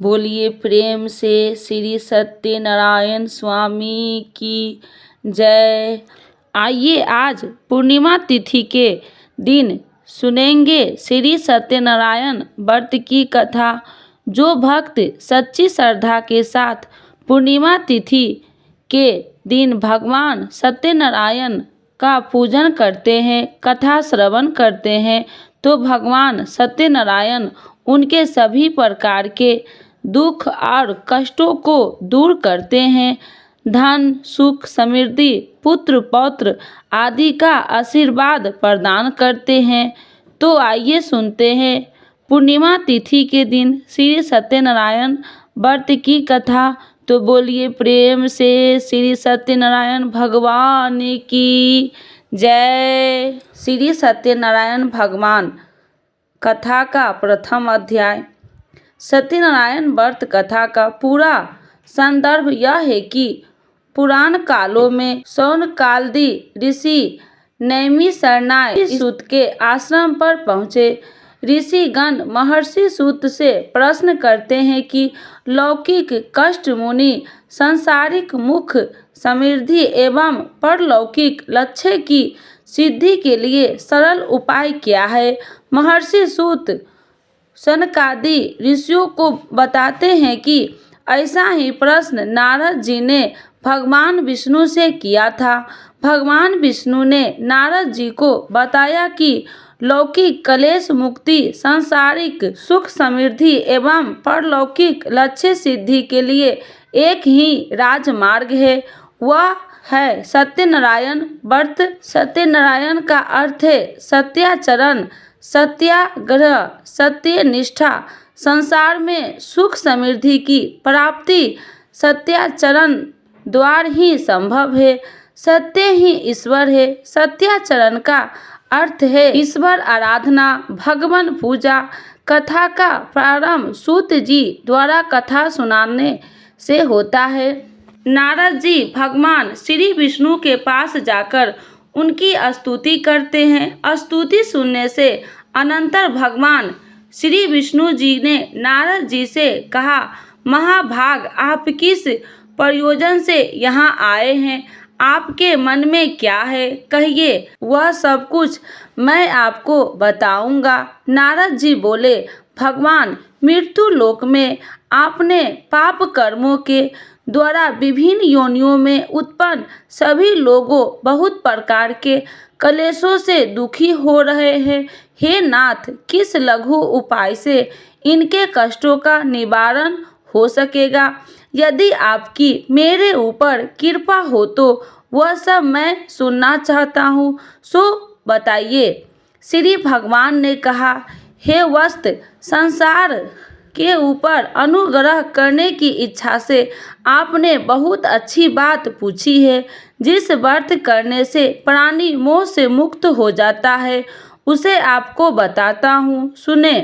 बोलिए प्रेम से श्री सत्यनारायण स्वामी की जय। आइए आज पूर्णिमा तिथि के दिन सुनेंगे श्री सत्यनारायण व्रत की कथा। जो भक्त सच्ची श्रद्धा के साथ पूर्णिमा तिथि के दिन भगवान सत्यनारायण का पूजन करते हैं, कथा श्रवण करते हैं, तो भगवान सत्यनारायण उनके सभी प्रकार के दुख और कष्टों को दूर करते हैं। धन, सुख, समृद्धि, पुत्र पौत्र आदि का आशीर्वाद प्रदान करते हैं। तो आइए सुनते हैं पूर्णिमा तिथि के दिन श्री सत्यनारायण व्रत की कथा। तो बोलिए प्रेम से श्री सत्यनारायण भगवान की जय। श्री सत्यनारायण भगवान कथा का प्रथम अध्याय। सत्यनारायण व्रत कथा का पूरा संदर्भ यह है कि पुराण कालों में शौनकादि ऋषि नैमिषारण्य सूत के आश्रम पर पहुँचे। ऋषिगण महर्षि सूत से प्रश्न करते हैं कि लौकिक कष्ट मुनि सांसारिक मुख समृद्धि एवं परलौकिक लक्ष्य की सिद्धि के लिए सरल उपाय क्या है। महर्षि सूत शौनकादि ऋषियों को बताते हैं कि ऐसा ही प्रश्न नारद जी ने भगवान विष्णु से किया था। भगवान विष्णु ने नारद जी को बताया कि लौकिक कलेश मुक्ति, सांसारिक सुख समृद्धि एवं परलौकिक लक्ष्य सिद्धि के लिए एक ही राजमार्ग है, वह है सत्यनारायण व्रत। सत्यनारायण का अर्थ है सत्याचरण, सत्याग्रह, सत्यनिष्ठा। संसार में सुख समृद्धि की प्राप्ति सत्याचरण द्वारा ही संभव है। सत्य ही ईश्वर है। सत्याचरण का अर्थ है ईश्वर आराधना, भगवान पूजा। कथा का प्रारंभ सूत जी द्वारा कथा सुनाने से होता है। नारद जी भगवान श्री विष्णु के पास जाकर उनकी स्तुति करते हैं। स्तुति सुनने से अनंतर भगवान श्री विष्णु जी ने नारद जी से कहा, महाभाग, आप किस प्रयोजन से यहाँ आए हैं? आपके मन में क्या है, कहिए, वह सब कुछ मैं आपको बताऊंगा। नारद जी बोले, भगवान, मृत्यु लोक में आपने पाप कर्मों के द्वारा विभिन्न योनियों में उत्पन्न सभी लोगों बहुत प्रकार के कलेशों से दुखी हो रहे हैं। हे नाथ, किस लघु उपाय से इनके कष्टों का निवारण हो सकेगा? यदि आपकी मेरे ऊपर कृपा हो तो वह सब मैं सुनना चाहता हूँ, सो बताइए। श्री भगवान ने कहा, हे वत्स, संसार के ऊपर अनुग्रह करने की इच्छा से आपने बहुत अच्छी बात पूछी है। जिस व्रत करने से प्राणी मोह से मुक्त हो जाता है, उसे आपको बताता हूँ, सुने।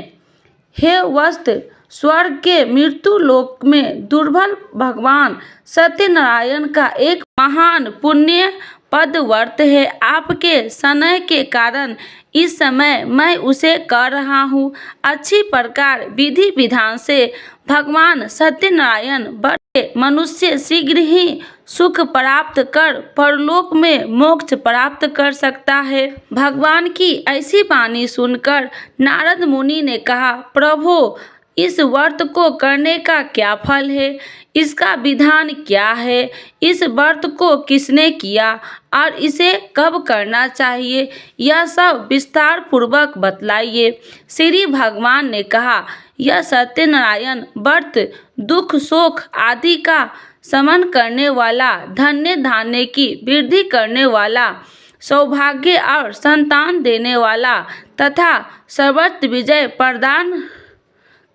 हे वत्स, स्वर्ग के मृत्यु लोक में दुर्लभ भगवान सत्यनारायण का एक महान पुण्य पद व्रत है। आपके स्नेह के कारण इस समय मैं उसे कर रहा हूँ। अच्छी प्रकार विधि विधान से भगवान सत्यनारायण व्रत मनुष्य शीघ्र ही सुख प्राप्त कर परलोक में मोक्ष प्राप्त कर सकता है। भगवान की ऐसी वाणी सुनकर नारद मुनि ने कहा, प्रभु, इस व्रत को करने का क्या फल है? इसका विधान क्या है? इस व्रत को किसने किया और इसे कब करना चाहिए? यह सब विस्तार पूर्वक बतलाइए। श्री भगवान ने कहा, यह सत्यनारायण व्रत दुख शोक आदि का शमन करने वाला, धन्य धान्य की वृद्धि करने वाला, सौभाग्य और संतान देने वाला तथा सर्वत्र विजय प्रदान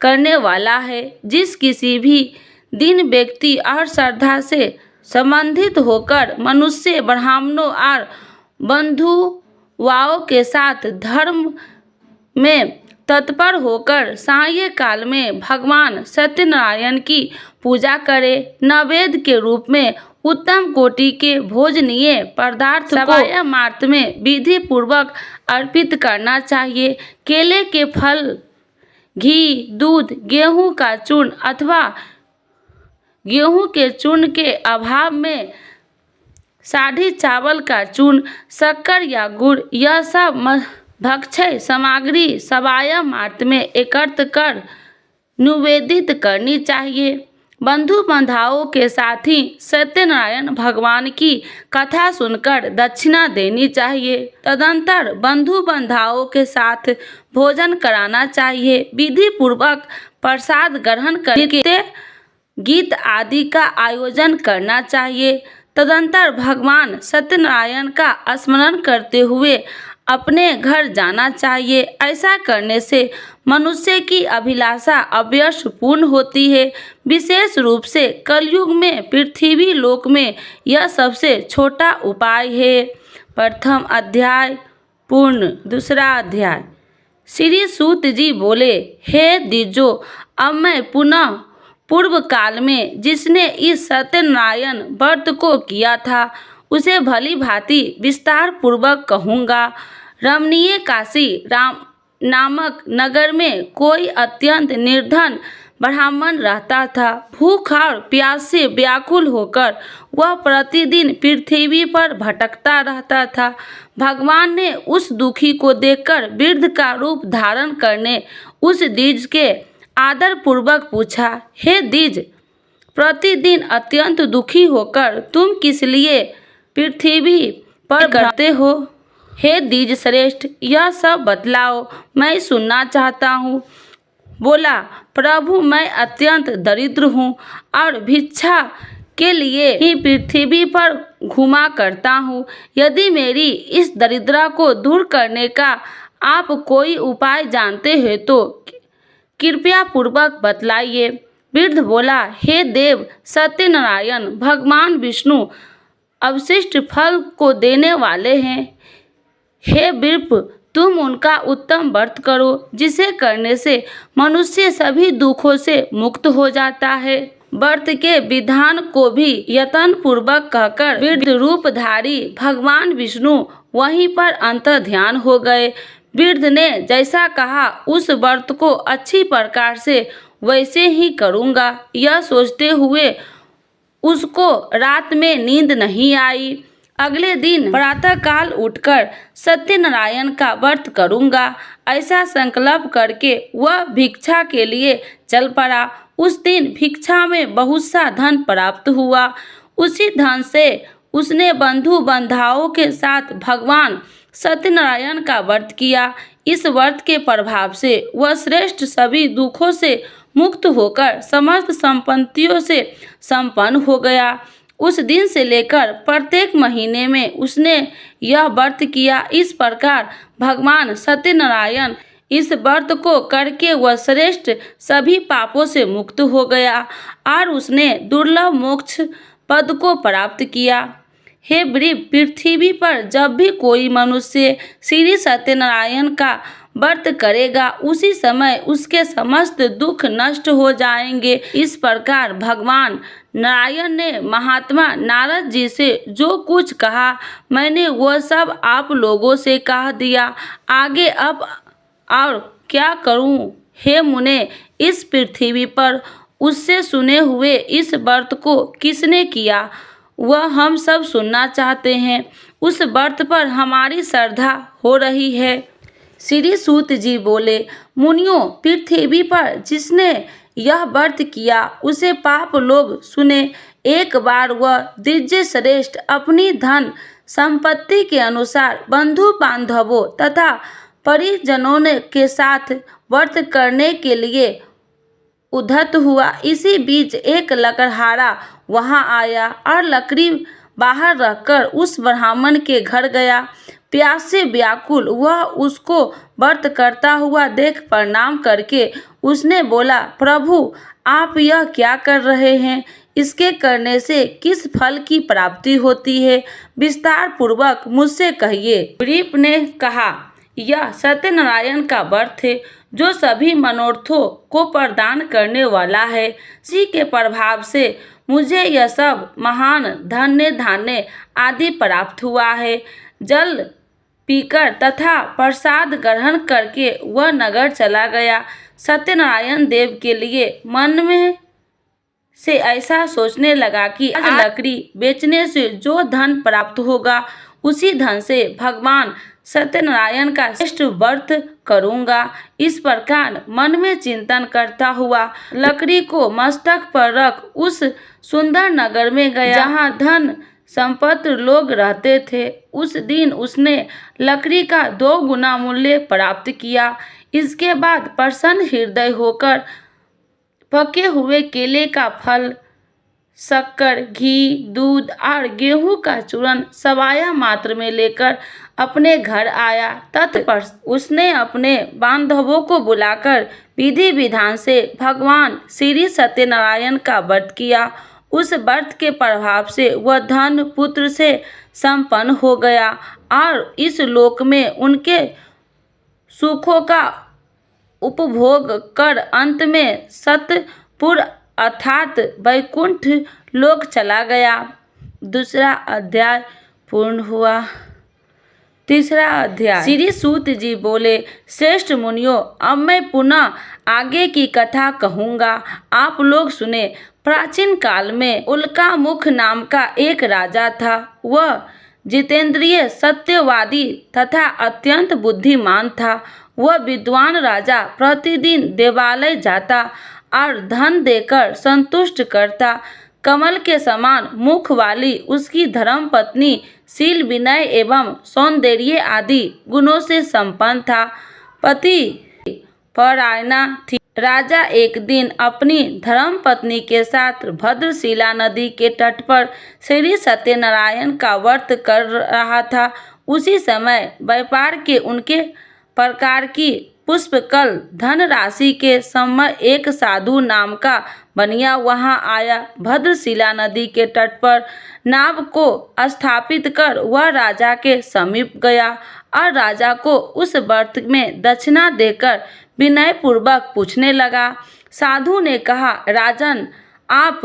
करने वाला है। जिस किसी भी दिन व्यक्ति और श्रद्धा से संबंधित होकर मनुष्य ब्राह्मणों और बंधुवाओं के साथ धर्म में तत्पर होकर सायंकाल में भगवान सत्यनारायण की पूजा करे, नैवेद्य के रूप में उत्तम कोटि के भोजनीय पदार्थ को मार्त में विधि पूर्वक अर्पित करना चाहिए। केले के फल, घी, दूध, गेहूं का चूर्ण अथवा गेहूं के चूर्ण के अभाव में साढ़ी चावल का चूर्ण, शक्कर या गुड़, यह सब भक्षय सामग्री सवाया मार्त में एकत्र कर निवेदित करनी चाहिए। बंधु बांधवों के साथ ही सत्यनारायण भगवान की कथा सुनकर दक्षिणा देनी चाहिए। तदंतर बंधु बांधवों के साथ भोजन कराना चाहिए। विधि पूर्वक प्रसाद ग्रहण करके गीत आदि का आयोजन करना चाहिए। तदंतर भगवान सत्यनारायण का स्मरण करते हुए अपने घर जाना चाहिए। ऐसा करने से मनुष्य की अभिलाषा अवश्य पूर्ण होती है। विशेष रूप से कलयुग में पृथ्वी लोक में यह सबसे छोटा उपाय है। प्रथम अध्याय पूर्ण। दूसरा अध्याय। श्री सूत जी बोले, हे द्विजो, अब मैं पुनः पूर्व काल में जिसने इस सत्यनारायण व्रत को किया था उसे भली भांति विस्तार पूर्वक कहूँगा। रमणीय काशी राम नामक नगर में कोई अत्यंत निर्धन ब्राह्मण रहता था। भूख और प्यास से व्याकुल होकर वह प्रतिदिन पृथ्वी पर भटकता रहता था। भगवान ने उस दुखी को देखकर वृद्ध का रूप धारण करने उस द्विज के आदर पूर्वक पूछा, हे द्विज, प्रतिदिन अत्यंत दुखी होकर तुम किस लिए पृथ्वी पर करते हो? हे द्विज श्रेष्ठ, यह सब बतलाओ, मैं सुनना चाहता हूँ। बोला, प्रभु, मैं अत्यंत दरिद्र हूँ और भिक्षा के लिए ही पृथ्वी पर घूमा करता हूँ। यदि मेरी इस दरिद्रता को दूर करने का आप कोई उपाय जानते हैं तो कृपया पूर्वक बतलाइए। वृद्ध बोला, हे देव सत्यनारायण, भगवान विष्णु अवशिष्ट फल को देने वाले हैं। हे विप्र, तुम उनका उत्तम व्रत करो, जिसे करने से मनुष्य सभी दुखों से मुक्त हो जाता है। व्रत के विधान को भी यत्न पूर्वक कहकर वृद्ध रूपधारी भगवान विष्णु वहीं पर अंतर ध्यान हो गए। वृद्ध ने जैसा कहा उस व्रत को अच्छी प्रकार से वैसे ही करूँगा, यह सोचते हुए उसको रात में नींद नहीं आई। अगले दिन प्रातःकाल उठकर सत्यनारायण का व्रत करूँगा, ऐसा संकल्प करके वह भिक्षा के लिए चल पड़ा। उस दिन भिक्षा में बहुत सा धन प्राप्त हुआ। उसी धन से उसने बंधु बांधवों के साथ भगवान सत्यनारायण का व्रत किया। इस व्रत के प्रभाव से वह श्रेष्ठ सभी दुखों से मुक्त होकर समस्त संपत्तियों से संपन्न हो गया। उस दिन से लेकर प्रत्येक महीने में उसने यह व्रत किया। इस प्रकार भगवान सत्यनारायण इस व्रत को करके वह श्रेष्ठ सभी पापों से मुक्त हो गया और उसने दुर्लभ मोक्ष पद को प्राप्त किया। हे वृद्ध, पृथ्वी पर जब भी कोई मनुष्य श्री सत्यनारायण का व्रत करेगा उसी समय उसके समस्त दुख नष्ट हो जाएंगे। इस प्रकार भगवान नारायण ने महात्मा नारद जी से जो कुछ कहा मैंने वह सब आप लोगों से कह दिया। आगे अब और क्या करूं? हे मुने, इस पृथ्वी पर उससे सुने हुए इस व्रत को किसने किया वह हम सब सुनना चाहते हैं। उस व्रत पर हमारी श्रद्धा हो रही है। श्री सूत जी बोले, मुनियों, पृथ्वी पर जिसने यह व्रत किया उसे पाप लोग सुने। एक बार वह द्विज श्रेष्ठ अपनी धन संपत्ति के अनुसार बंधु बांधवों तथा परिजनों के साथ व्रत करने के लिए उद्धत हुआ। इसी बीच एक लकड़हारा वहां आया और लकड़ी बाहर रखकर उस ब्राह्मण के घर गया। प्यास से व्याकुल वह उसको व्रत करता हुआ देख प्रणाम करके उसने बोला, प्रभु, आप यह क्या कर रहे हैं? इसके करने से किस फल की प्राप्ति होती है? विस्तार पूर्वक मुझसे कहिए। वृप ने कहा, यह सत्यनारायण का व्रत है जो सभी मनोरथों को प्रदान करने वाला है। इसी के प्रभाव से मुझे यह सब महान धन्य धान्य आदि प्राप्त हुआ है। जल पीकर तथा प्रसाद ग्रहण करके वह नगर चला गया। सत्यनारायण देव के लिए मन में से ऐसा सोचने लगा कि आज लकड़ी बेचने से जो धन प्राप्त होगा उसी धन से भगवान सत्यनारायण का श्रेष्ठ व्रत करूंगा। इस प्रकार मन में चिंतन करता हुआ लकड़ी को मस्तक पर रख उस सुंदर नगर में गया जहाँ धन संपन्न लोग रहते थे। उस दिन उसने लकड़ी का 2 गुना मूल्य प्राप्त किया। इसके बाद प्रसन्न हृदय होकर पके हुए केले का फल, शक्कर, घी, दूध और गेहूं का चूर्ण सवाया मात्र में लेकर अपने घर आया। तत्पर उसने अपने बांधवों को बुलाकर विधि विधान से भगवान श्री सत्यनारायण का व्रत किया। उस व्रत के प्रभाव से वह धन पुत्र से संपन्न हो गया और इस लोक में उनके सुखों का उपभोग कर अंत में सतपुर अर्थात वैकुंठ लोक चला गया। दूसरा अध्याय पूर्ण हुआ। तीसरा अध्याय। श्री सूत जी बोले, श्रेष्ठ मुनियों, अब मैं पुनः आगे की कथा कहूँगा, आप लोग सुने। प्राचीन काल में उल्कामुख नाम का एक राजा था। वह जितेंद्रिय, सत्यवादी तथा अत्यंत बुद्धिमान था। वह विद्वान राजा प्रतिदिन देवालय जाता और धन देकर संतुष्ट करता। कमल के समान मुख वाली उसकी धर्मपत्नी शील, विनय एवं सौंदर्य आदि गुणों से संपन्न था। पति परायणा थी। राजा एक दिन अपनी धर्मपत्नी के साथ भद्रशिला नदी के तट पर श्री सत्यनारायण का व्रत कर रहा था। उसी समय व्यापार के उनके प्रकार की पुष्पकल धनराशि के समय एक साधु नाम का बनिया वहां आया। भद्रशिला नदी के तट पर नाव को स्थापित कर वह राजा के समीप गया और राजा को उस व्रत में दक्षिणा देकर विनय पूर्वक पूछने लगा। साधु ने कहा, राजन, आप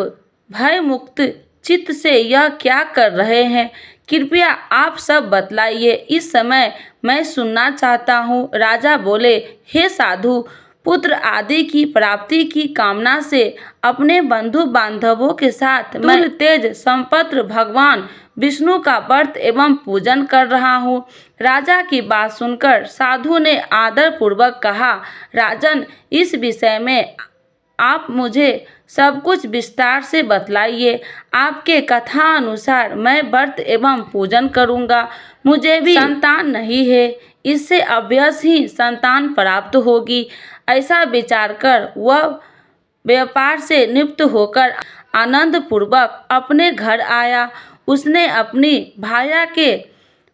भय मुक्त चित्त से यह क्या कर रहे हैं? कृपया आप सब बतलाइए, इस समय मैं सुनना चाहता हूँ। राजा बोले, हे साधु, पुत्र आदि की प्राप्ति की कामना से अपने बंधु बांधवों के साथ मैं तेज संपन्न भगवान विष्णु का व्रत एवं पूजन कर रहा हूँ। राजा की बात सुनकर साधु ने आदर पूर्वक कहा, राजन, इस विषय में आप मुझे सब कुछ विस्तार से बतलाइए। आपके कथा अनुसार मैं व्रत एवं पूजन करूँगा। मुझे भी संतान नहीं है, इससे अवश्य ही संतान प्राप्त होगी। ऐसा विचार कर वह व्यापार से निवृत्त होकर आनंद पूर्वक अपने घर आया। उसने अपनी भाया के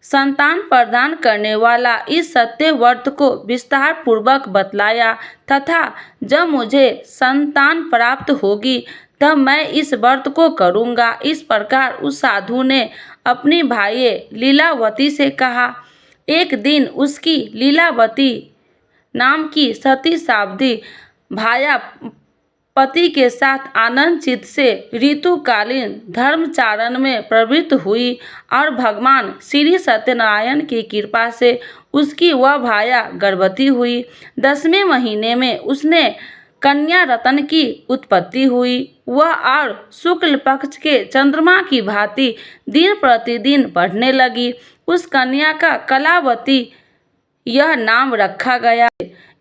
संतान प्रदान करने वाला इस सत्य व्रत को विस्तार पूर्वक बतलाया तथा जब मुझे संतान प्राप्त होगी तब मैं इस व्रत को करूँगा। इस प्रकार उस साधु ने अपनी भाई लीलावती से कहा। एक दिन उसकी लीलावती नाम की सती साध्वी भाया पति के साथ आनंद चित्त से ऋतुकालीन धर्मचारण में प्रवृत्त हुई और भगवान श्री सत्यनारायण की कृपा से उसकी वह भाया गर्भवती हुई। 10वें महीने में उसने कन्या रतन की उत्पत्ति हुई। वह और शुक्ल पक्ष के चंद्रमा की भांति दिन प्रतिदिन बढ़ने लगी। उस कन्या का कलावती यह नाम रखा गया।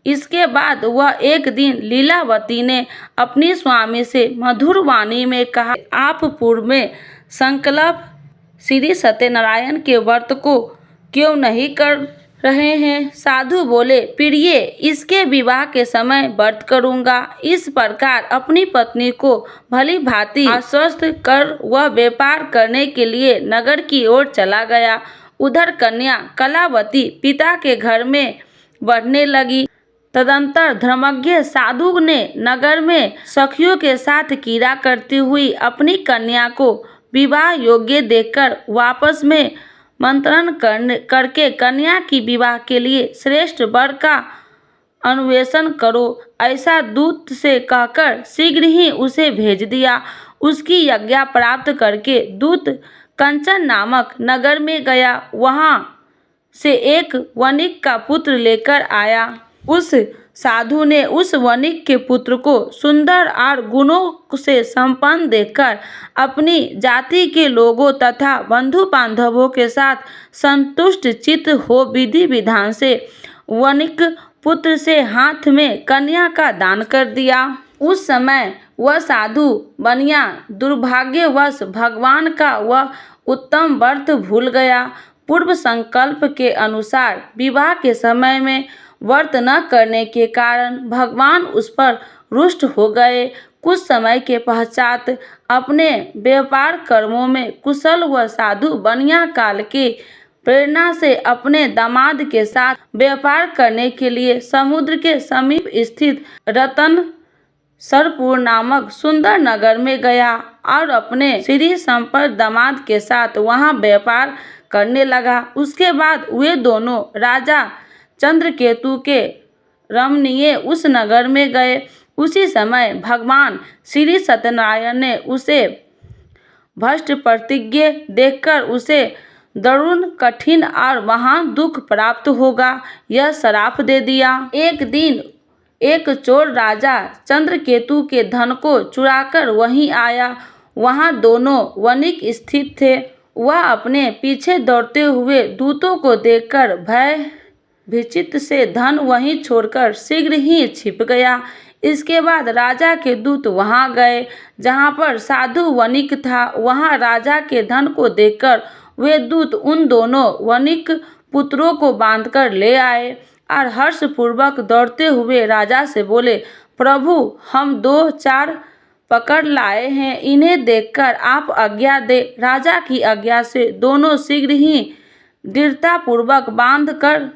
इसके बाद वह एक दिन लीलावती ने अपनी स्वामी से मधुर वाणी में कहा, आप पूर्व में संकल्प श्री सत्यनारायण के व्रत को क्यों नहीं कर रहे हैं? साधु बोले, प्रिय, इसके विवाह के समय व्रत करूँगा। इस प्रकार अपनी पत्नी को भली भांति आश्वस्त कर वह व्यापार करने के लिए नगर की ओर चला गया। उधर कन्या कलावती पिता के घर में बढ़ने लगी। तदंतर धर्मज्ञ साधु ने नगर में सखियों के साथ क्रीड़ा करती हुई अपनी कन्या को विवाह योग्य देखकर वापस में मंत्रण करके कन्या की विवाह के लिए श्रेष्ठ वर का अन्वेषण करो, ऐसा दूत से कहकर शीघ्र ही उसे भेज दिया। उसकी आज्ञा प्राप्त करके दूत कंचन नामक नगर में गया। वहाँ से एक वणिक का पुत्र लेकर आया। उस साधु ने उस वणिक के पुत्र को सुंदर और गुणों से संपन्न देखकर अपनी जाति के लोगों तथा बंधु बांधवों के साथ संतुष्ट चित्त हो विधि विधान से वणिक पुत्र से हाथ में कन्या का दान कर दिया। उस समय वह साधु बनिया दुर्भाग्यवश भगवान का वह उत्तम व्रत भूल गया। पूर्व संकल्प के अनुसार विवाह के समय में व्रत न करने के कारण भगवान उस पर रुष्ट हो गए। कुछ समय के पश्चात अपने व्यापार कर्मों में कुशल व साधु बनिया काल की प्रेरणा से अपने दामाद के साथ व्यापार करने के लिए समुद्र के समीप स्थित रतनसरपुर नामक सुंदर नगर में गया और अपने श्री संपन्न दामाद के साथ वहां व्यापार करने लगा। उसके बाद वे दोनों राजा चंद्रकेतु के रमणीय उस नगर में गए। उसी समय भगवान श्री सत्यनारायण ने उसे भ्रष्ट प्रतिज्ञ देखकर उसे दारुण कठिन और महान दुख प्राप्त होगा यह श्राप दे दिया। एक दिन एक चोर राजा चंद्रकेतु के धन को चुराकर वहीं आया। वहां दोनों वणिक स्थित थे। वह अपने पीछे दौड़ते हुए दूतों को देखकर भय भीचित से धन वहीं छोड़कर शीघ्र ही छिप गया। इसके बाद राजा के दूत वहां गए जहां पर साधु वणिक था। वहां राजा के धन को देखकर वे दूत उन दोनों वणिक पुत्रों को बांधकर ले आए और हर्षपूर्वक दौड़ते हुए राजा से बोले, प्रभु, हम 2-4 पकड़ लाए हैं, इन्हें देखकर आप आज्ञा दे। राजा की आज्ञा से दोनों शीघ्र ही दृढ़तापूर्वक बांध कर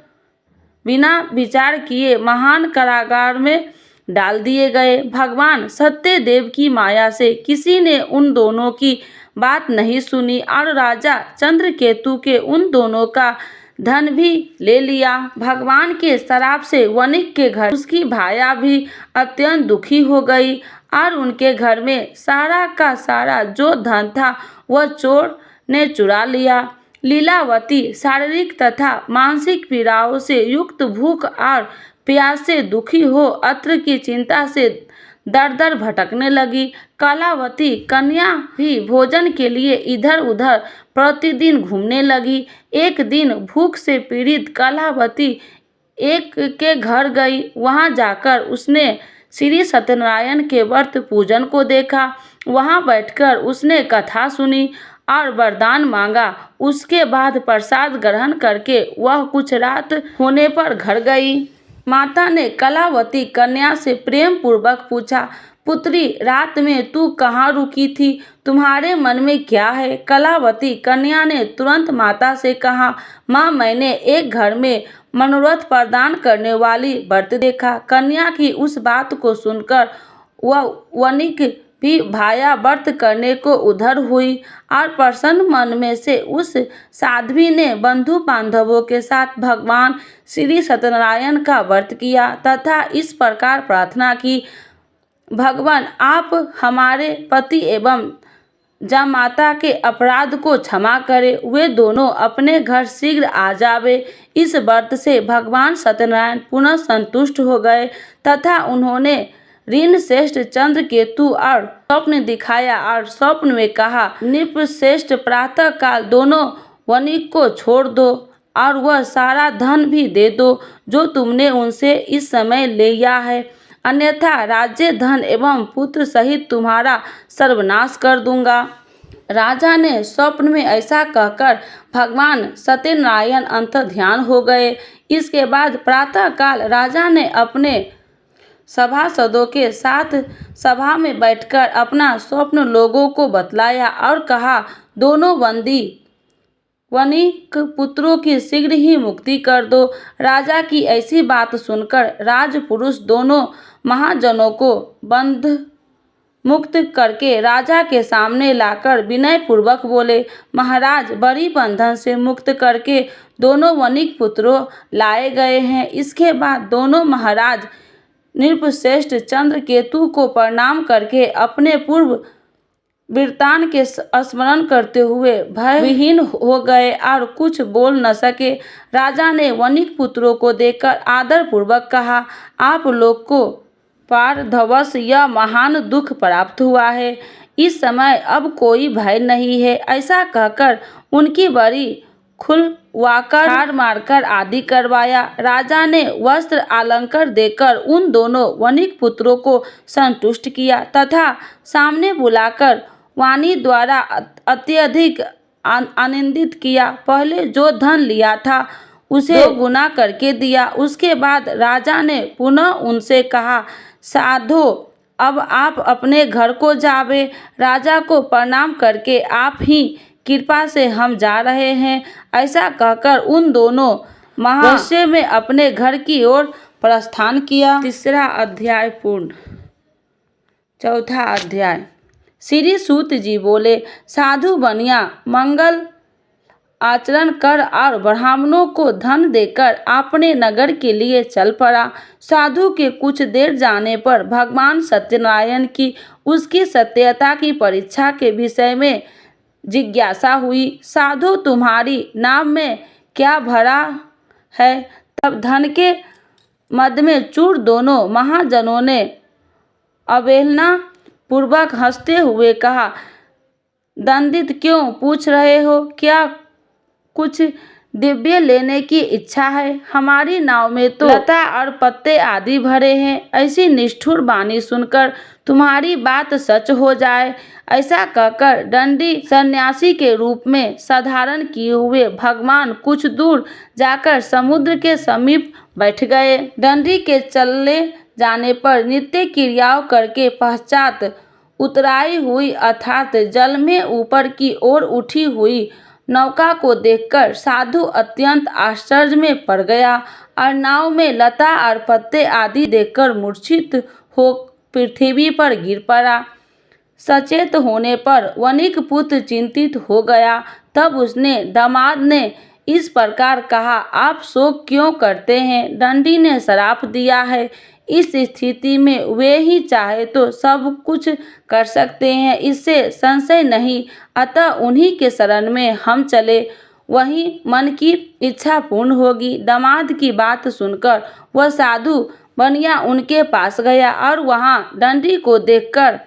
बिना विचार किए महान कारागार में डाल दिए गए। भगवान सत्यदेव की माया से किसी ने उन दोनों की बात नहीं सुनी और राजा चंद्रकेतु के उन दोनों का धन भी ले लिया। भगवान के श्राप से वणिक के घर उसकी भाया भी अत्यंत दुखी हो गई और उनके घर में सारा का सारा जो धन था वह चोर ने चुरा लिया। लीलावती शारीरिक तथा मानसिक पीड़ाओं से युक्त भूख और प्यास से दुखी हो अत्र की चिंता से दर दर भटकने लगी। कलावती कन्या भी भोजन के लिए इधर उधर प्रतिदिन घूमने लगी। एक दिन भूख से पीड़ित कलावती एक के घर गई। वहां जाकर उसने श्री सत्यनारायण के व्रत पूजन को देखा। वहां बैठकर उसने कथा सुनी और वरदान मांगा। उसके बाद प्रसाद ग्रहण करके वह कुछ रात होने पर घर गई। माता ने कलावती कन्या से प्रेम पूर्वक पूछा, पुत्री, रात में तू कहाँ रुकी थी? तुम्हारे मन में क्या है? कलावती कन्या ने तुरंत माता से कहा, माँ, मैंने एक घर में मनोरथ प्रदान करने वाली व्रत देखा। कन्या की उस बात को सुनकर वह वणिक भी भाया व्रत करने को उधर हुई और प्रसन्न मन में से उस साध्वी ने बंधु बांधवों के साथ भगवान श्री सत्यनारायण का व्रत किया तथा इस प्रकार प्रार्थना की, भगवान, आप हमारे पति एवं जामाता के अपराध को क्षमा करें, वे दोनों अपने घर शीघ्र आ जावे। इस व्रत से भगवान सत्यनारायण पुनः संतुष्ट हो गए तथा उन्होंने ऋषश्रेष्ठ चंद्रकेतु और स्वप्न दिखाया और स्वप्न में कहा, नृपश्रेष्ठ, प्रातः काल दोनों वणिक को छोड़ दो और वह सारा धन भी दे दो जो तुमने उनसे इस समय लिया है, अन्यथा राज्य, धन एवं पुत्र सहित तुम्हारा सर्वनाश कर दूंगा। राजा ने स्वप्न में ऐसा कहकर भगवान सत्यनारायण अंतर्ध्यान हो गए। इसके बाद प्रातः काल राजा ने अपने सभासदों के साथ सभा में बैठकर अपना स्वप्न लोगों को बतलाया और कहा, दोनों बंदी वणिक पुत्रों की शीघ्र ही मुक्ति कर दो। राजा की ऐसी बात सुनकर राजपुरुष दोनों महाजनों को बंध मुक्त करके राजा के सामने लाकर विनय पूर्वक बोले, महाराज, बड़ी बंधन से मुक्त करके दोनों वणिक पुत्रों लाए गए हैं। इसके बाद दोनों महाराज नृपश्रेष्ठ चंद्रकेतु को प्रणाम करके अपने पूर्व वृत्तांत के स्मरण करते हुए भय विहीन हो गए और कुछ बोल न सके। राजा ने वणिक पुत्रों को देखकर आदर पूर्वक कहा, आप लोग को पारधवश यह महान दुख प्राप्त हुआ है। इस समय अब कोई भय नहीं है। ऐसा कहकर उनकी बड़ी खुलवाकर हार मारकर आदि करवाया। राजा ने वस्त्र अलंकार देकर उन दोनों वणिक पुत्रों को संतुष्ट किया तथा सामने बुलाकर वाणी द्वारा अत्यधिक आनंदित किया। पहले जो धन लिया था उसे 2 गुना करके दिया। उसके बाद राजा ने पुनः उनसे कहा, साधो अब आप अपने घर को जावे। राजा को प्रणाम करके आप ही कृपा से हम जा रहे हैं। ऐसा कहकर उन दोनों महावश्य में अपने घर की ओर प्रस्थान किया। 3 अध्याय पूर्ण। 4 अध्याय। श्री सूत जी बोले, साधु बनिया मंगल आचरण कर और ब्राह्मणों को धन देकर अपने नगर के लिए चल पड़ा। साधु के कुछ देर जाने पर भगवान सत्यनारायण की उसकी सत्यता की परीक्षा के विषय में जिज्ञासा हुई। साधु तुम्हारी नाव में क्या भरा है? तब धन के मद में चूर दोनों महाजनों ने अवहेलना पूर्वक हंसते हुए कहा, दंडित क्यों पूछ रहे हो? क्या कुछ दिव्य लेने की इच्छा है? हमारी नाव में तो लता और पत्ते आदि भरे हैं। ऐसी निष्ठुर वाणी सुनकर तुम्हारी बात सच हो जाए। ऐसा कहकर दंडी सन्यासी के रूप में साधारण किए हुए भगवान कुछ दूर जाकर समुद्र के समीप बैठ गए। दंडी के चले जाने पर नित्य क्रियाओं करके पश्चात उतराई हुई अर्थात जल में ऊपर की ओर उठी हुई नौका को देखकर साधु अत्यंत आश्चर्य में पड़ गया और नाव में लता और पत्ते आदि देखकर मूर्छित हो पृथ्वी पर गिर पड़ा। सचेत होने पर वणिक पुत्र चिंतित हो गया। तब उसने दामाद ने इस प्रकार कहा, आप शोक क्यों करते हैं? दंडी ने श्राप दिया है। इस स्थिति में वे ही चाहे तो सब कुछ कर सकते हैं, इससे संशय नहीं। अतः उन्हीं के शरण में हम चले, वही मन की इच्छा पूर्ण होगी। दामाद की बात सुनकर वह साधु बनिया उनके पास गया और वहां दंडी को देखकर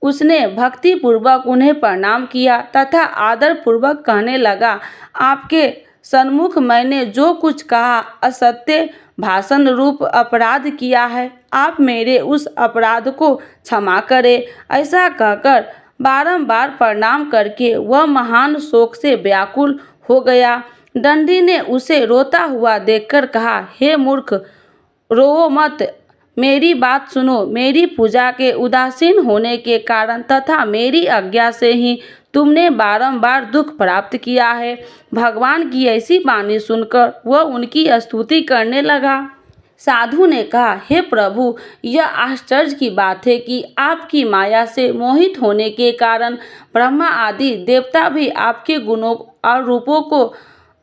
उसने भक्ति पूर्वक उन्हें प्रणाम किया तथा आदर पूर्वक कहने लगा, आपके सन्मुख मैंने जो कुछ कहा असत्य भाषण रूप अपराध किया है, आप मेरे उस अपराध को क्षमा करें। ऐसा कहकर बारंबार प्रणाम करके वह महान शोक से व्याकुल हो गया। दंडी ने उसे रोता हुआ देखकर कहा, हे मूर्ख, रोओ मत, मेरी बात सुनो। मेरी पूजा के उदासीन होने के कारण तथा मेरी आज्ञा से ही तुमने बारंबार दुख प्राप्त किया है। भगवान की ऐसी वाणी सुनकर वह उनकी स्तुति करने लगा। साधु ने कहा, हे प्रभु, यह आश्चर्य की बात है कि आपकी माया से मोहित होने के कारण ब्रह्मा आदि देवता भी आपके गुणों और रूपों को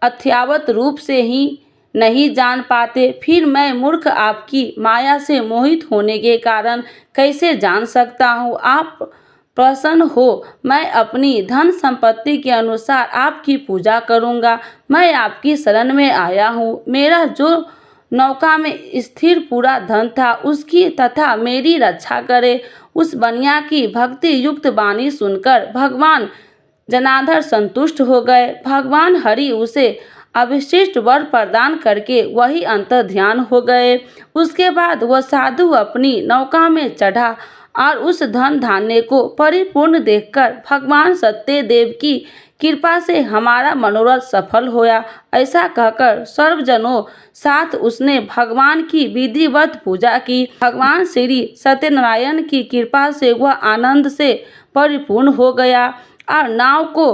अथ्यावत रूप से ही नहीं जान पाते। फिर मैं मूर्ख आपकी माया से मोहित होने के कारण कैसे जान सकता हूँ? आप प्रसन्न हो, मैं अपनी धन संपत्ति के अनुसार आपकी पूजा करूँगा। मैं आपकी शरण में आया हूँ। मेरा जो नौका में स्थिर पूरा धन था उसकी तथा मेरी रक्षा करे। उस बनिया की भक्ति युक्त वाणी सुनकर भगवान जनार्दन संतुष्ट हो गए। भगवान हरि उसे अविशिष्ट वर प्रदान करके वही अंतर ध्यान हो गए। उसके बाद वह साधु अपनी नौका में चढ़ा और उस धन धान्य को परिपूर्ण देखकर भगवान सत्यदेव की कृपा से हमारा मनोरथ सफल होया। ऐसा कहकर सर्वजनों साथ उसने भगवान की विधिवत पूजा की। भगवान श्री सत्यनारायण की कृपा से वह आनंद से परिपूर्ण हो गया और नाव को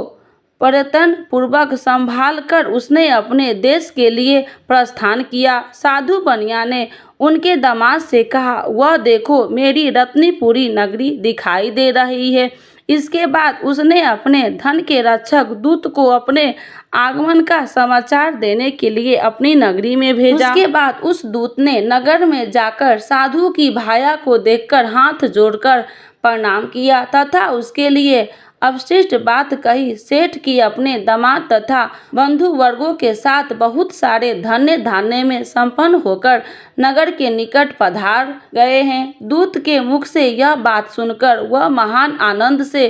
प्रयत्न पूर्वक संभाल कर उसने अपने देश के लिए प्रस्थान किया। साधु बनिया ने उनके दामाद से कहा, वह देखो, मेरी रत्नीपुरी नगरी दिखाई दे रही है। इसके बाद उसने अपने धन के रक्षक दूत को अपने आगमन का समाचार देने के लिए अपनी नगरी में भेजा। उसके बाद उस दूत ने नगर में जाकर साधु की भाया को देखकर हाथ जोड़कर प्रणाम किया तथा उसके लिए अवशिष्ट बात कही। सेठ की अपने दामाद तथा बंधु वर्गों के साथ बहुत सारे धन्य धान्य में संपन्न होकर नगर के निकट पधार गए हैं। दूत के मुख से यह बात सुनकर वह महान आनंद से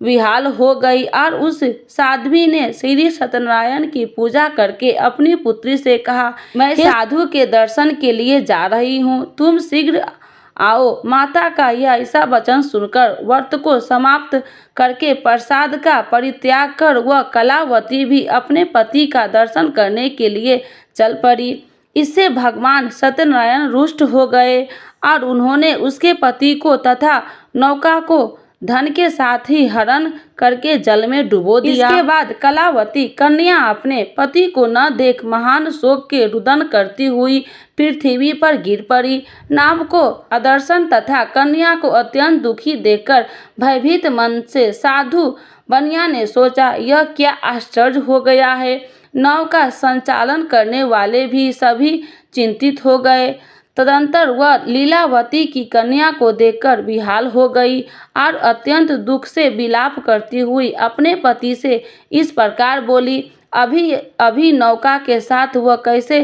विहाल हो गई और उस साध्वी ने श्री सत्यनारायण की पूजा करके अपनी पुत्री से कहा, मैं साधु के दर्शन के लिए जा रही हूँ, तुम शीघ्र आओ। माता का यह ऐसा वचन सुनकर व्रत को समाप्त करके प्रसाद का परित्याग कर वह कलावती भी अपने पति का दर्शन करने के लिए चल पड़ी। इससे भगवान सत्यनारायण रुष्ट हो गए और उन्होंने उसके पति को तथा नौका को धन के साथ ही हरण करके जल में डुबो दिया। इसके बाद कलावती कन्या अपने पति को न देख महान शोक के रुदन करती हुई पृथ्वी पर गिर पड़ी। नाव को अदर्शन तथा कन्या को अत्यंत दुखी देखकर भयभीत मन से साधु बनिया ने सोचा, यह क्या आश्चर्य हो गया है। नाव का संचालन करने वाले भी सभी चिंतित हो गए। तदंतर वह लीलावती की कन्या को देखकर विहाल हो गई और अत्यंत दुख से विलाप करती हुई अपने पति से इस प्रकार बोली, अभी अभी नौका के साथ वह कैसे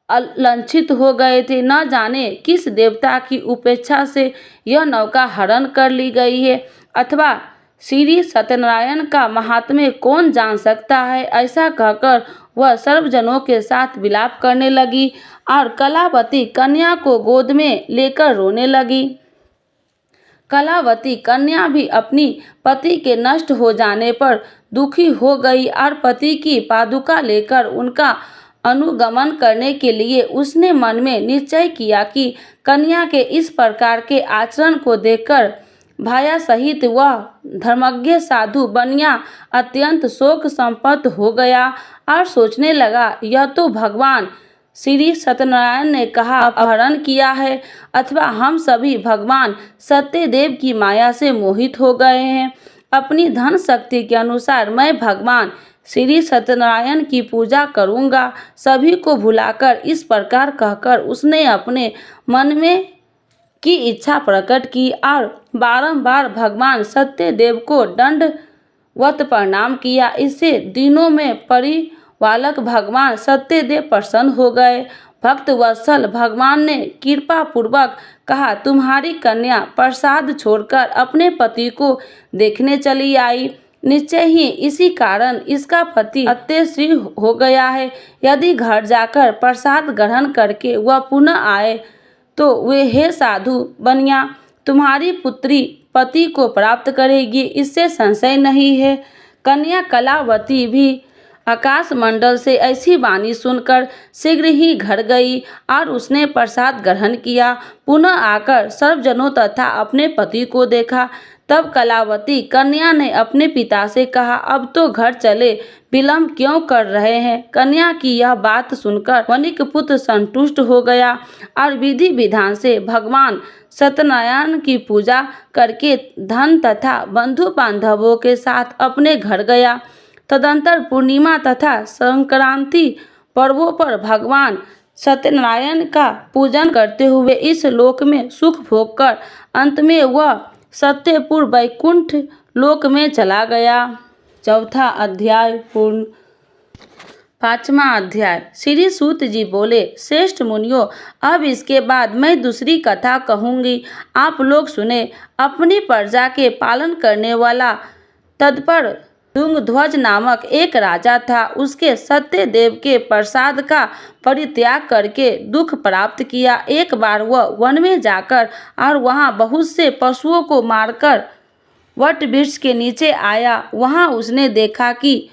लंचित हो गए थे, न जाने किस देवता की उपेक्षा से यह नौका हरण कर ली गई है, अथवा श्री सत्यनारायण का महात्म्य कौन जान सकता है। ऐसा कहकर वह सर्वजनों के साथ विलाप करने लगी और कलावती कन्या को गोद में लेकर रोने लगी। कलावती कन्या भी अपनी पति के नष्ट हो जाने पर दुखी हो गई और पति की पादुका लेकर उनका अनुगमन करने के लिए उसने मन में निश्चय किया कि कन्या के इस प्रकार के आचरण को देखकर भाया सहित वह धर्मज्ञ साधु बनिया अत्यंत शोक संपन्न हो गया और सोचने लगा, यह तो भगवान श्री सत्यनारायण ने कहा अपहरण किया है, अथवा हम सभी भगवान सत्यदेव की माया से मोहित हो गए हैं। अपनी धन शक्ति के अनुसार मैं भगवान श्री सत्यनारायण की पूजा करूंगा। सभी को भुलाकर इस प्रकार कहकर उसने अपने मन में की इच्छा प्रकट की और बारंबार भगवान सत्यदेव को दंडवत प्रणाम किया। इससे दिनों में परिवालक भगवान सत्यदेव प्रसन्न हो गए। भक्त वत्सल भगवान ने कृपा पूर्वक कहा, तुम्हारी कन्या प्रसाद छोड़कर अपने पति को देखने चली आई। निश्चय ही इसी कारण इसका पति अत्यश्री हो गया है। यदि घर जाकर प्रसाद ग्रहण करके वह पुनः आए तो वे हे साधु बनिया तुम्हारी पुत्री पति को प्राप्त करेगी, इससे संशय नहीं है। कन्या कलावती भी आकाश मंडल से ऐसी वाणी सुनकर शीघ्र ही घर गई और उसने प्रसाद ग्रहण किया। पुनः आकर सर्वजनों तथा अपने पति को देखा। तब कलावती कन्या ने अपने पिता से कहा, अब तो घर चले, विलम्ब क्यों कर रहे हैं। कन्या की यह बात सुनकर वनिक पुत्र संतुष्ट हो गया और विधि विधान से भगवान सत्यनारायण की पूजा करके धन तथा बंधु बांधवों के साथ अपने घर गया। तदंतर पूर्णिमा तथा संक्रांति पर्वों पर भगवान सत्यनारायण का पूजन करते हुए इस लोक में सुख भोग कर अंत में वह सत्यपुर वैकुंठ लोक में चला गया। चौथा अध्याय पूर्ण। पांचवा अध्याय। श्री सूत जी बोले, श्रेष्ठ मुनियों, अब इसके बाद मैं दूसरी कथा कहूँगी, आप लोग सुने। अपनी प्रजा के पालन करने वाला तत्पर तुंगध्वज नामक एक राजा था। उसके सत्यदेव के प्रसाद का परित्याग करके दुख प्राप्त किया। एक बार वह वन में जाकर और वहां बहुत से पशुओं को मारकर वट वृक्ष के नीचे आया। वहां उसने देखा कि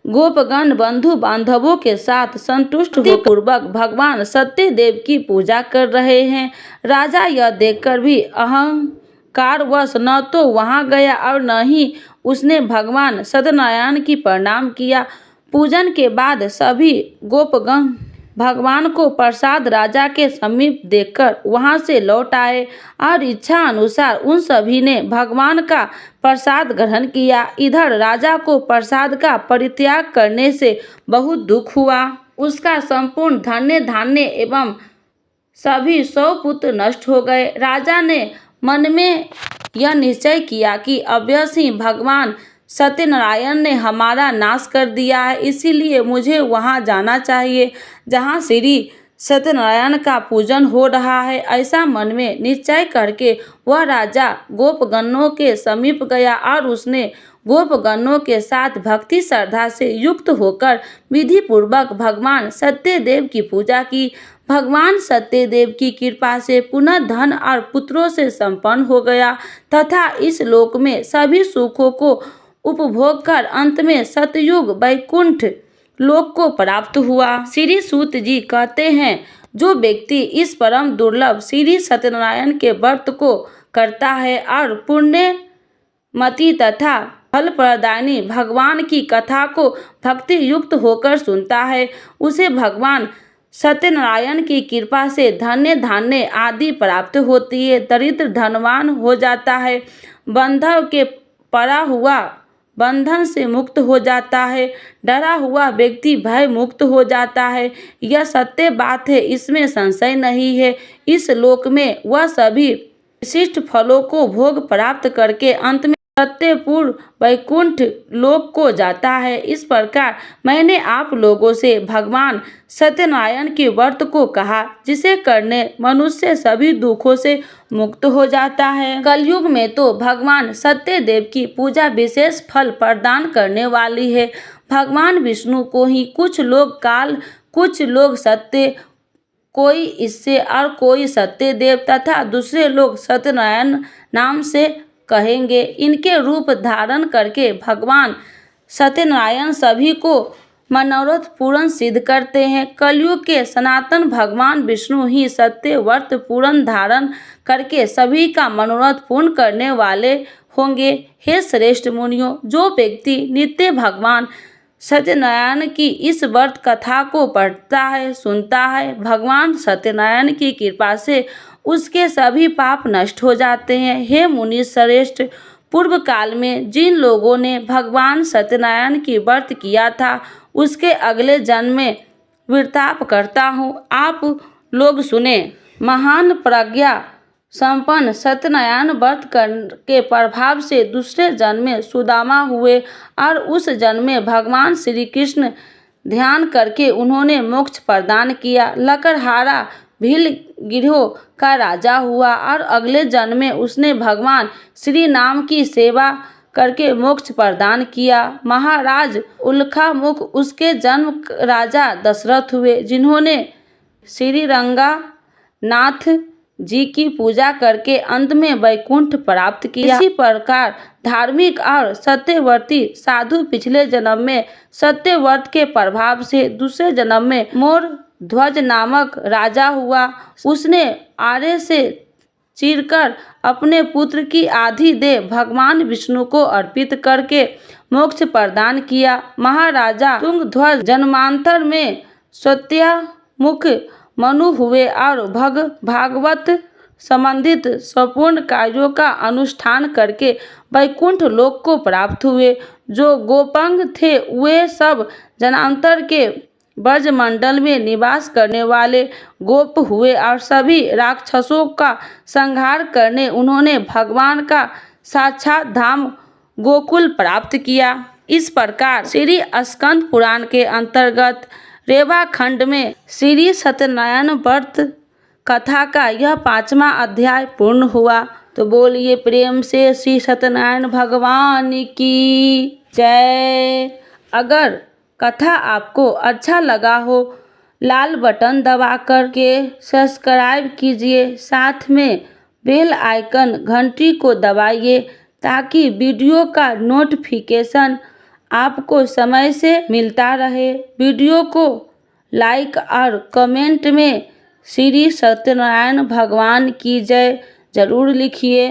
गोपगण बंधु बांधवों के साथ संतुष्ट पूर्वक भगवान सत्यदेव की पूजा कर रहे हैं। राजा यह देखकर भी अहंकारवश न तो वहां गया और न ही उसने भगवान सत्यनारायण की प्रणाम किया। पूजन के बाद सभी गोपगण भगवान को प्रसाद राजा के समीप देखकर वहां से लौट आए और इच्छा अनुसार उन सभी ने भगवान का प्रसाद ग्रहण किया। इधर राजा को प्रसाद का परित्याग करने से बहुत दुख हुआ। उसका संपूर्ण धन्य धान्य एवं सभी 100 पुत्र नष्ट हो गए। राजा ने मन में यह निश्चय किया कि अवश्य ही भगवान सत्यनारायण ने हमारा नाश कर दिया है, इसीलिए मुझे वहां जाना चाहिए जहां श्री सत्यनारायण का पूजन हो रहा है। ऐसा मन में निश्चय करके वह राजा गोपगणों के समीप गया और उसने गोपगणों के साथ भक्ति श्रद्धा से युक्त होकर विधि पूर्वक भगवान सत्यदेव की पूजा की। भगवान सत्यदेव की कृपा से पुनः धन और पुत्रों से संपन्न हो गया तथा इस लोक में सभी सुखों को उपभोग कर अंत में सतयुग वैकुंठ लोक को प्राप्त हुआ। श्री सूत जी कहते हैं, जो व्यक्ति इस परम दुर्लभ श्री सत्यनारायण के व्रत को करता है और पुण्यमति तथा फल प्रदायिनी भगवान की कथा को भक्ति युक्त होकर सुनता है, उसे भगवान सत्यनारायण की कृपा से धन्य धान्य आदि प्राप्त होती है। दरिद्र धनवान हो जाता है, बंधव के पड़ा हुआ बंधन से मुक्त हो जाता है, डरा हुआ व्यक्ति भय मुक्त हो जाता है। यह सत्य बात है, इसमें संशय नहीं है। इस लोक में वह सभी विशिष्ट फलों को भोग प्राप्त करके अंत में सत्यपुर वैकुंठ लोक को जाता है। इस प्रकार मैंने आप लोगों से भगवान सत्यनारायण के व्रत को कहा, जिसे करने मनुष्य सभी दुखों से मुक्त हो जाता है। कलयुग में तो भगवान सत्यदेव की पूजा विशेष फल प्रदान करने वाली है। भगवान विष्णु को ही कुछ लोग काल, कुछ लोग सत्य, कोई इससे और कोई सत्यदेव तथा दूसरे लोग सत्यनारायण नाम से कहेंगे। इनके रूप धारण करके भगवान सत्यनारायण सभी को मनोरथ पूर्ण सिद्ध करते हैं। कलयुग के सनातन भगवान विष्णु ही सत्य व्रत पूर्ण धारण करके सभी का मनोरथ पूर्ण करने वाले होंगे। हे श्रेष्ठ मुनियों, जो व्यक्ति नित्य भगवान सत्यनारायण की इस व्रत कथा को पढ़ता है, सुनता है, भगवान सत्यनारायण की कृपा से उसके सभी पाप नष्ट हो जाते हैं। हे मुनि श्रेष्ठ, पूर्व काल में जिन लोगों ने भगवान सत्यनारायण की व्रत किया था, उसके अगले जन्म में विर्ताप करता हूँ, आप लोग सुने। महान प्रज्ञा संपन्न सत्यनारायण व्रत के प्रभाव से दूसरे जन्म में सुदामा हुए और उस जन्म में भगवान श्री कृष्ण ध्यान करके उन्होंने मोक्ष प्रदान किया। लकड़हारा भील गिरोह का राजा हुआ और अगले जन्म में उसने भगवान श्री नाम की सेवा करके मोक्ष प्रदान किया। महाराज उल्कामुख उसके जन्म राजा दशरथ हुए, जिन्होंने श्री रंगनाथ जी की पूजा करके अंत में वैकुंठ प्राप्त किया। इसी प्रकार धार्मिक और सत्यव्रती साधु पिछले जन्म में सत्यव्रत के प्रभाव से दूसरे जन्म में मोर ध्वज नामक राजा हुआ। उसने आरे से चीरकर अपने पुत्र की आधी देह भगवान विष्णु को अर्पित करके मोक्ष प्रदान किया। महाराजा तुंगध्वज जन्मांतर में सत्यामुख मनु हुए और भागवत संबंधित संपूर्ण कार्यों का अनुष्ठान करके वैकुंठ लोक को प्राप्त हुए। जो गोपंग थे वे सब जन्मांतर के ब्रजमंडल में निवास करने वाले गोप हुए और सभी राक्षसों का संहार करने उन्होंने भगवान का साक्षात धाम गोकुल प्राप्त किया। इस प्रकार श्री स्कंद पुराण के अंतर्गत रेवा खंड में श्री सत्यनारायण व्रत कथा का यह 5वां अध्याय पूर्ण हुआ। तो बोलिए प्रेम से श्री सत्यनारायण भगवान की जय। अगर कथा आपको अच्छा लगा हो, लाल बटन दबा कर के सब्सक्राइब कीजिए, साथ में बेल आइकन घंटी को दबाइए ताकि वीडियो का नोटिफिकेशन आपको समय से मिलता रहे। वीडियो को लाइक और कमेंट में श्री सत्यनारायण भगवान की जय जरूर लिखिए।